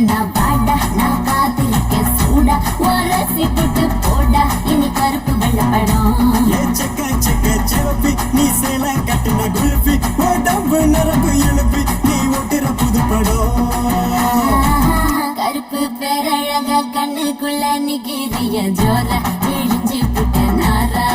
வேணா வாடா நான் காத்திருக்க சூடா உரசி போட்டு போடா இனி கருப்பு வெள்ளப்படம் செக்க செக்க சிறப்பி நீ சேல கட்டின குல்பி உடம்பு நரம்பு எழுப்பி நீ ஒட்டுற புது படம் கருப்பு பேரழக கண்ணுக்குள்ள நிக்கிறிய ஜோர விழிஞ்சு புட்ட நாரா